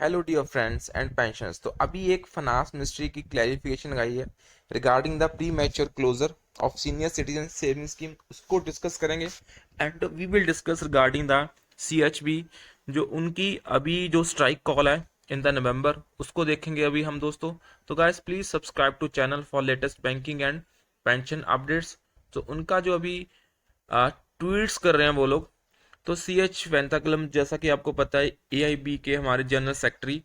Hello dear friends and pensioners. तो अभी एक फाइनेंस मिनिस्ट्री की क्लैरिफिकेशन आई है regarding the premature closure of senior citizen saving scheme, उसको डिस्कस करेंगे। And we will discuss regarding the CHB, जो उनकी अभी जो स्ट्राइक कॉल है इन द नवंबर, उसको देखेंगे अभी हम दोस्तों। तो guys please subscribe to channel for latest banking and pension updates. तो उनका जो अभी ट्वीट्स कर रहे हैं वो लोग, तो सी एच वेंताकलम, जैसा कि आपको पता है ए आई बी के हमारे जनरल सेक्रेटरी,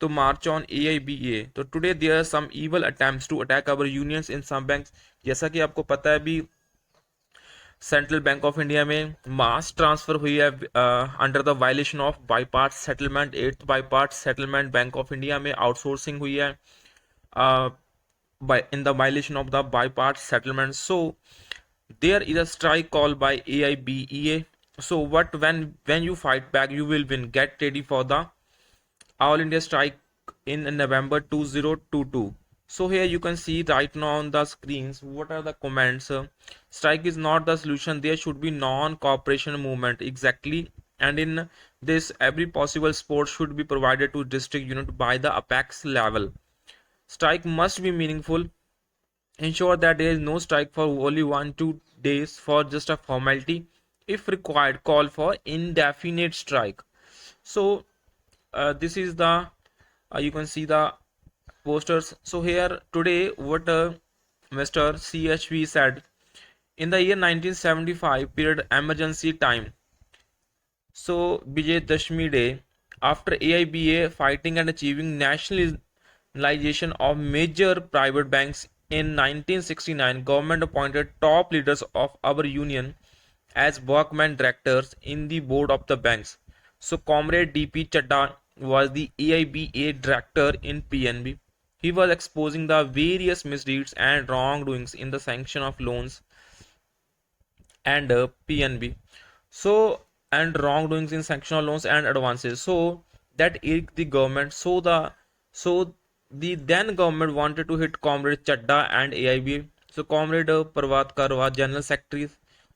तो march on A I B A. तो today there are some evil attempts to attack our unions in some banks. जैसा कि आपको पता है अभी सेंट्रल बैंक ऑफ इंडिया में मास ट्रांसफर हुई है under the violation of bipartite settlement, eighth bipartite settlement Bank of India में आउटसोर्सिंग हुई है in the violation of the bipartite settlement. So there is a strike call by AIBEA. So what, when you fight back, you will win. Get ready for the All India strike in November 2022. So here you can see right now on the screens what are the comments. Strike is not the solution. There should be non-cooperation movement exactly. And in this, every possible support should be provided to district unit by the apex level. Strike must be meaningful. Ensure that there is no strike for only 1 2 days for just a formality. If required, call for indefinite strike. So this is the you can see the posters. So here today what Mr. CHV said, in the year 1975 period emergency time. So Vijay Dashmi Day, after AIBA fighting and achieving nationalization of major private banks in 1969, government appointed top leaders of our union as workmen directors in the board of the banks. So Comrade DP Chadda was the AIBA director in PNB. He was exposing the various misdeeds and wrongdoings in the sanction of loans and PNB. So and wrongdoings in sanctional loans and advances. So that irked the government. So the then government wanted to hit Comrade Chadda and AIBA. So Comrade Parvatkar was general secretary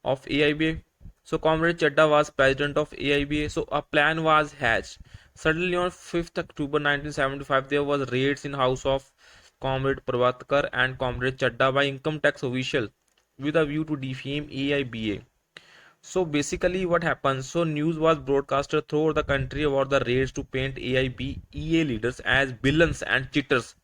of AIBA. So Comrade Chadda was president of AIBA. So a plan was hatched. Suddenly on 5th October 1975, there was raids in house of Comrade Parvatkar and Comrade Chadda by income tax official with a view to defame AIBA. So basically what happens, so news was broadcasted throughout the country about the raids to paint AIBEA leaders as villains and cheaters.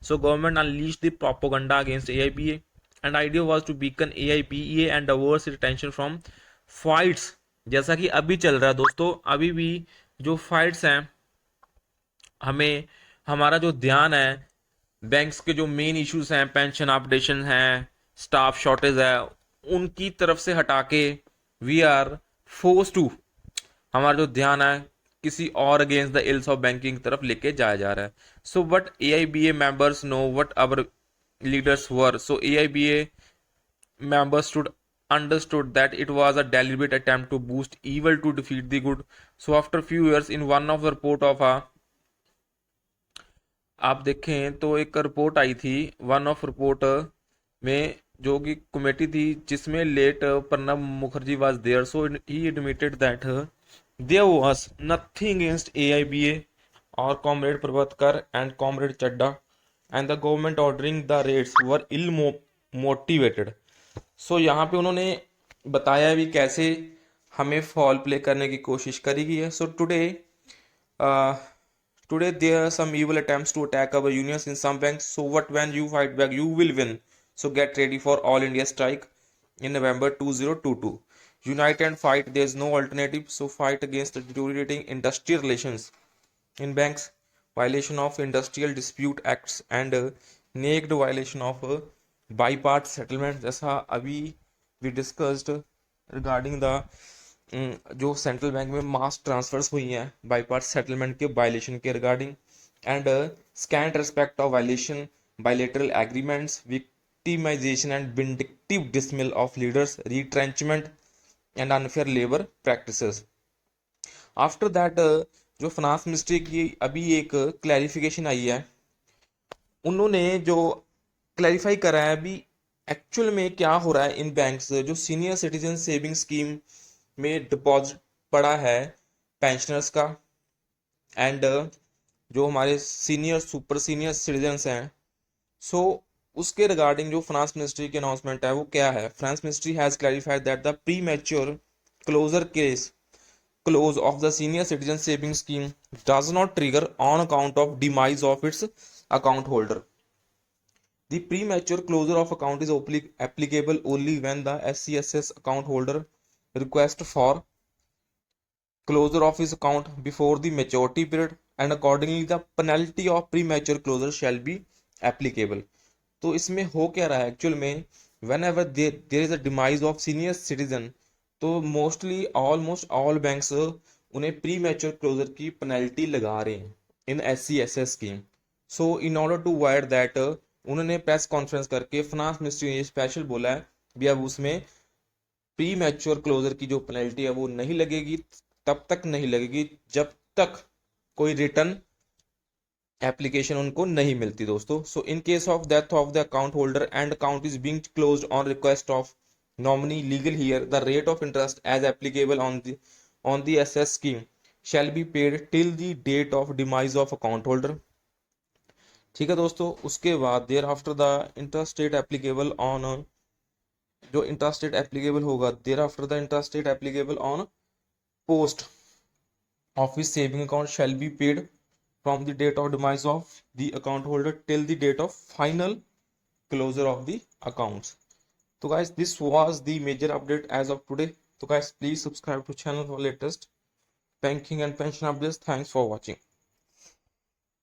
So government unleashed the propaganda against AIBA, and idea was to weaken AIBEA and divert its attention from fights, जैसा कि अभी चल रहा है दोस्तों। अभी भी जो फाइट्स हैं, हमें हमारा जो ध्यान है बैंक्स के जो मेन इश्यूज हैं, पेंशन अपडेशन है, स्टाफ शॉर्टेज है, उनकी तरफ से हटा के वी आर फोर्स टू, हमारा जो ध्यान है किसी और against the ills of banking की तरफ लेके जाया जा रहा है। So but A I B A members know what our leaders were. So A I B A members stood understood that it was a deliberate attempt to boost evil to defeat the good. So after few years, in one of the report of a, आप देखें तो एक report आई थी one of report में, जो कि committee थी जिसमें late Pranab Mukherjee was there. So he admitted that there was nothing against AIBA और comrade Prabhatkar and comrade Chadha, and the government ordering the rates were ill motivated. So यहाँ पे उन्होंने बताया भी कैसे हमें फॉल प्ले करने की कोशिश करी गई है। सो today there are some evil attempts to attack our unions in some banks. So what, when you fight back, you will win. So get ready for all India strike in November 2022. Unite and fight. There is no alternative. So fight against the deteriorating industrial relations in banks, violation of industrial dispute acts, and naked violation of bipartite settlement. जैसा अभी we discussed regarding the जो central bank में मास transverse हुई हैं बाईपार्ट settlement के violation के regarding, and scent respect of violation bilateral agreements, victimisation and vindictive decimal of leaders, retrenchment and unfair labour practices. After that जो finance ministry की अभी एक क्लैरिफिकेशन आई है, उन्होंने जो क्लैरिफाई करा है अभी एक्चुअल में क्या हो रहा है इन बैंक्स, जो सीनियर सिटीजन सेविंग स्कीम में डिपॉजिट पड़ा है पेंशनर्स का, एंड जो हमारे सीनियर सुपर सीनियर सिटीजन्स हैं, सो उसके रिगार्डिंग जो फाइनेंस मिनिस्ट्री की अनाउंसमेंट है वो क्या है। Finance ministry has clarified that the premature closure case close of the senior citizen savings scheme does not trigger on account of demise of its account holder. The premature closure of account is applicable only when the SCSS account holder requests for closure of his account before the maturity period, and accordingly the penalty of premature closure shall be applicable. तो इसमें हो क्या रहा है actual में, whenever there is a demise of senior citizen, तो mostly almost all banks उन्हें premature closure की पेनल्टी लगा रहे हैं in SCSS scheme. So in order to avoid that, उन्होंने प्रेस कॉन्फ्रेंस करके फाइनेंस मिनिस्ट्री ने स्पेशल बोला है भी अब उसमें प्री मैच्योर क्लोजर की जो पेनल्टी है वो नहीं लगेगी, तब तक नहीं लगेगी जब तक कोई रिटर्न एप्लीकेशन उनको नहीं मिलती दोस्तों। So in case of death of the account holder and account is being closed on request of nominee legal heir, the rate of interest as applicable on the SS scheme shall be paid till the date of demise of account holder. ठीक है दोस्तों, उसके बाद thereafter the interest rate applicable on, जो interest rate applicable होगा thereafter the interest rate applicable on post office saving account shell be paid from the date of demise of the account holder till the date of final closure of the accounts. So guys, this was the major update as of today. So guys, please subscribe to channel for latest banking and pension updates. Thanks for watching.